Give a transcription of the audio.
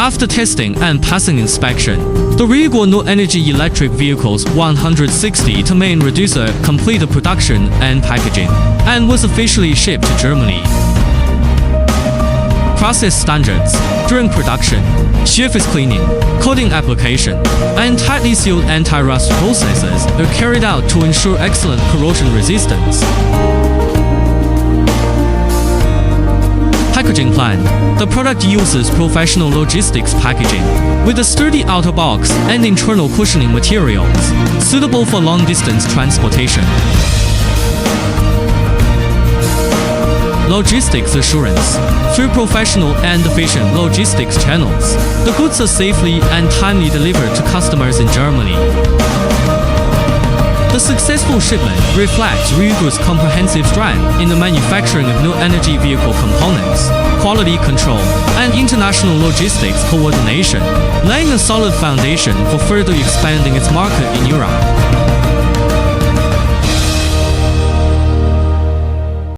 After testing and passing inspection, the RIUGOR New Energy electric vehicles 160 to main reducer completed production and packaging, and was officially shipped to Germany. Process standards during production, surface cleaning, coating application, and tightly sealed anti-rust processes are carried out to ensure excellent corrosion resistance. Packaging plan. The product uses professional logistics packaging with a sturdy outer box and internal cushioning materials, suitable for long-distance transportation. Logistics assurance. Through professional and efficient logistics channels, the goods are safely and timely delivered to customers in Germany. The successful shipment reflects RIUGOR's comprehensive strength in the manufacturing of new energy vehicle components, quality control, and international logistics coordination, laying a solid foundation for further expanding its market in Europe.